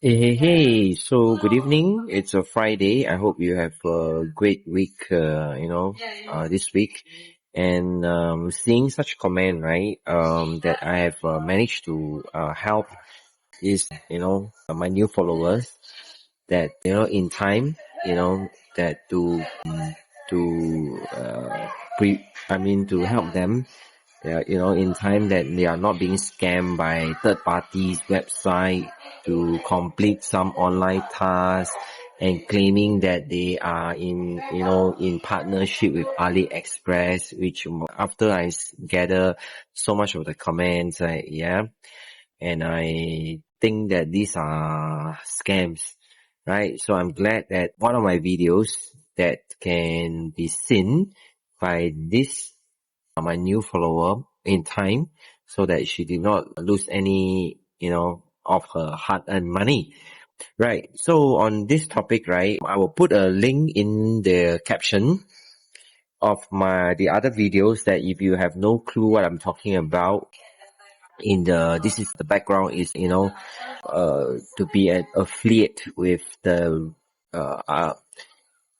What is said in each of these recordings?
Hey, so good evening. It's a Friday. I hope you have a great week, this week. And seeing such comment, right, that I have managed to help is, my new followers that, in time, that to help them, in time that they are not being scammed by third parties website to complete some online tasks and claiming that they are in partnership with AliExpress, which after gather so much of the comments, and I think that these are scams, right? So I'm glad that one of my videos that can be seen by this my new follower in time so that she did not lose any, of her hard-earned money. Right. So on this topic, right, I will put a link in the caption of the other videos that if you have no clue what I'm talking about, this is the background is, to be an affiliate with the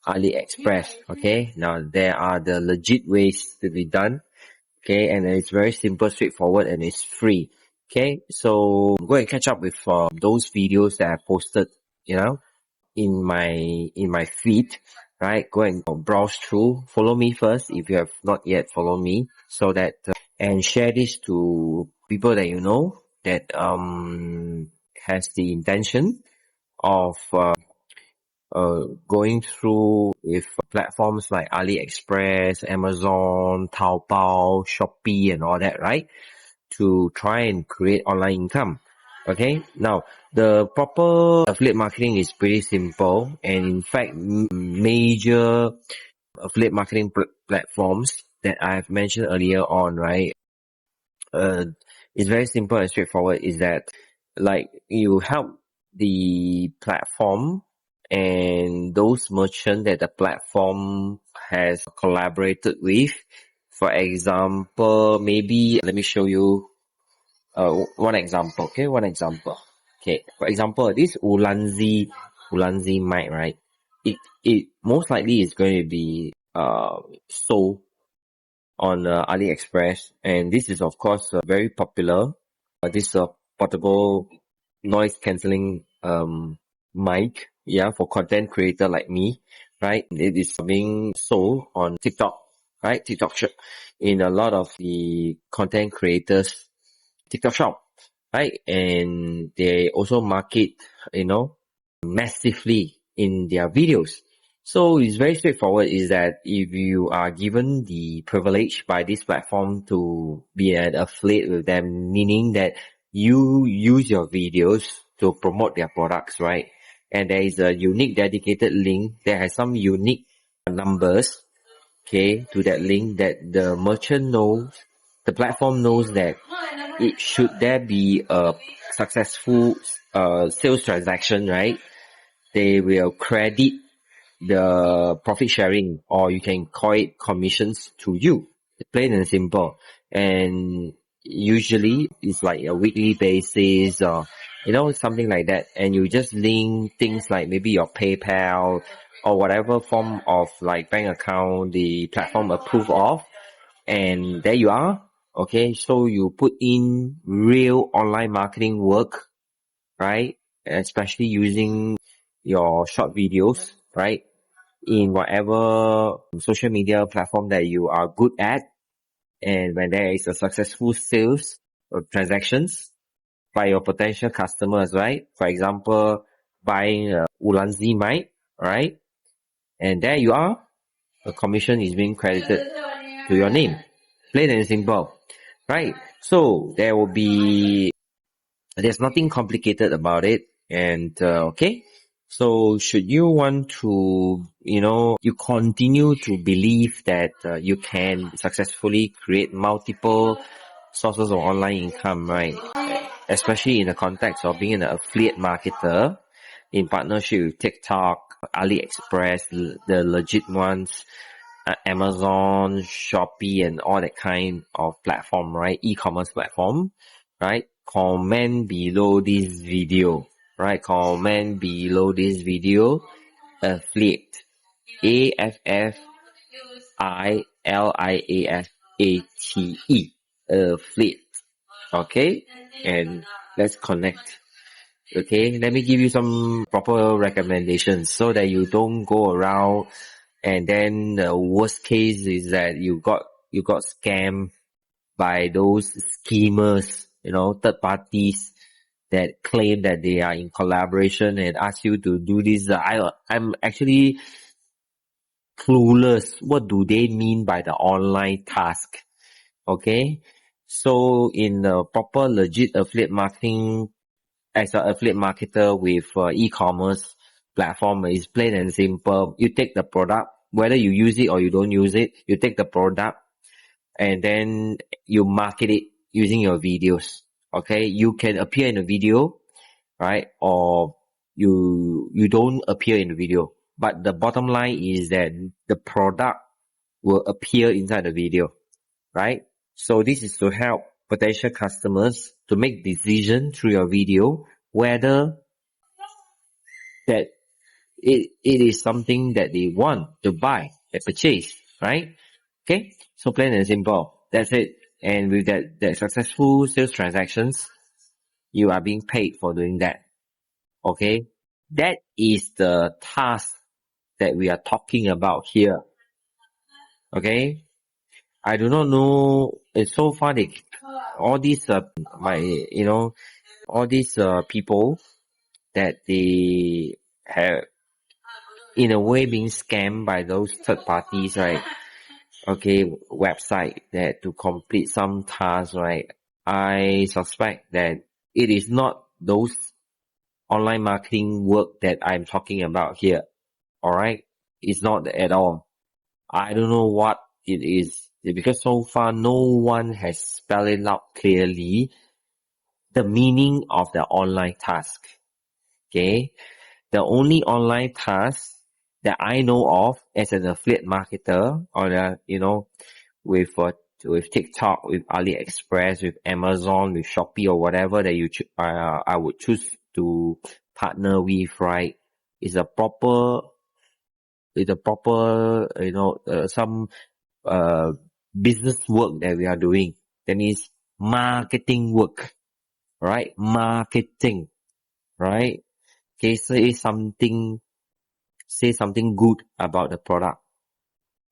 AliExpress. Okay. Now there are the legit ways to be done. Okay, and it's very simple, straightforward, and it's free. Okay, so go and catch up with those videos that I posted, in my feed, right? Go and browse through. Follow me first if you have not yet followed me, so that and share this to people that you know that has the intention of going through with platforms like AliExpress, Amazon, Taobao, Shopee and all that, right? To try and create online income. Okay, now the proper affiliate marketing is pretty simple, and in fact major affiliate marketing platforms that I've mentioned earlier on, right, it's very simple and straightforward, is that like you help the platform and those merchants that the platform has collaborated with. For example, maybe let me show you one example. Okay, one example. Okay, for example, this Ulanzi mic, right? It most likely is going to be sold on AliExpress, and this is of course very popular. This portable noise cancelling mic, for content creator like me, right? It is being sold on TikTok, right? TikTok shop in a lot of the content creators TikTok shop, right? And they also market, massively in their videos. So it's very straightforward, is that if you are given the privilege by this platform to be an affiliate with them, meaning that you use your videos to promote their products, right? And there is a unique dedicated link that has some unique numbers, okay, to that link that the merchant knows, the platform knows that should there be a successful sales transaction, right? They will credit the profit sharing, or you can call it commissions, to you. Plain and simple. And usually it's like a weekly basis, or something like that. And you just link things like maybe your PayPal or whatever form of like bank account the platform approve of, and there you are. Okay, so you put in real online marketing work, right? Especially using your short videos, right? In whatever social media platform that you are good at. And when there is a successful sales or transactions by your potential customers, right? For example, buying a Ulanzi mic, right? And there you are. A commission is being credited to your name. Plain and simple, right? So there's nothing complicated about it. And okay, so should you want to, you continue to believe that you can successfully create multiple sources of online income, right? Especially in the context of being an affiliate marketer in partnership with TikTok, AliExpress, the legit ones, Amazon, Shopee, and all that kind of platform, right? E-commerce platform, right? Comment below this video, right? Comment below this video, affiliate. AFFILIAFATE. Affiliate. Okay? And let's connect. Okay, let me give you some proper recommendations so that you don't go around and then the worst case is that you got scammed by those schemers, third parties that claim that they are in collaboration and ask you to do this. I'm actually clueless. What do they mean by the online task? Okay, so in the proper legit affiliate marketing, as an affiliate marketer with e-commerce platform, is plain and simple. You take the product, whether you use it or you don't use it, you take the product and then you market it using your videos. Okay, you can appear in a video, right? Or you don't appear in the video. But the bottom line is that the product will appear inside the video, right? So this is to help potential customers to make decision through your video whether that it is something that they want to buy, they purchase, right? Okay, so plain and simple. That's it. And with that successful sales transactions, you are being paid for doing that. Okay, that is the task that we are talking about here. Okay, I do not know. So far, all these all these people that they have in a way being scammed by those third parties, right? Okay, website that to complete some tasks, right? I suspect that it is not those online marketing work that I'm talking about here. All right, it's not at all. I don't know what it is because so far no one has spelled it out clearly the meaning of the online task. Okay, the only online task that I know of as an affiliate marketer or with TikTok, with AliExpress, with Amazon, with Shopee or whatever that I would choose to partner with, right? Is a proper some business work that we are doing. That means marketing work, right? Marketing, right? Okay, say something good about the product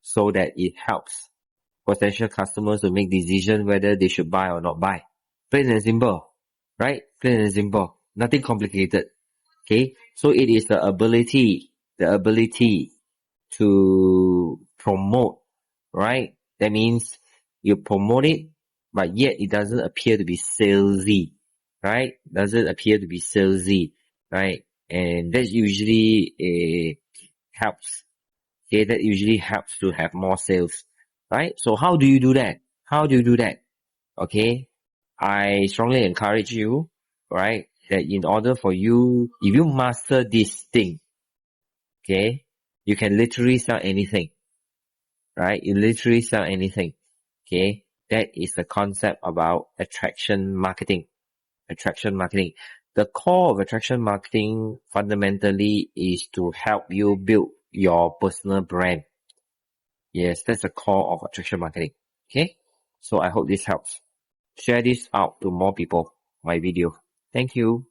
so that it helps potential customers to make decision whether they should buy or not buy. Plain and simple, right? Plain and simple. Nothing complicated. Okay, so it is the ability to promote, right? That means you promote it, but yet it doesn't appear to be salesy, right? Doesn't appear to be salesy, right? And that usually helps. Okay, that usually helps to have more sales, right? So how do you do that? How do you do that? Okay, I strongly encourage you, right, that in order for you, if you master this thing, okay, you can literally sell anything, right? You literally sell anything, okay? That is the concept about attraction marketing. Attraction marketing. The core of attraction marketing fundamentally is to help you build your personal brand. Yes, that's the core of attraction marketing. Okay? So I hope this helps. Share this out to more people, my video. Thank you.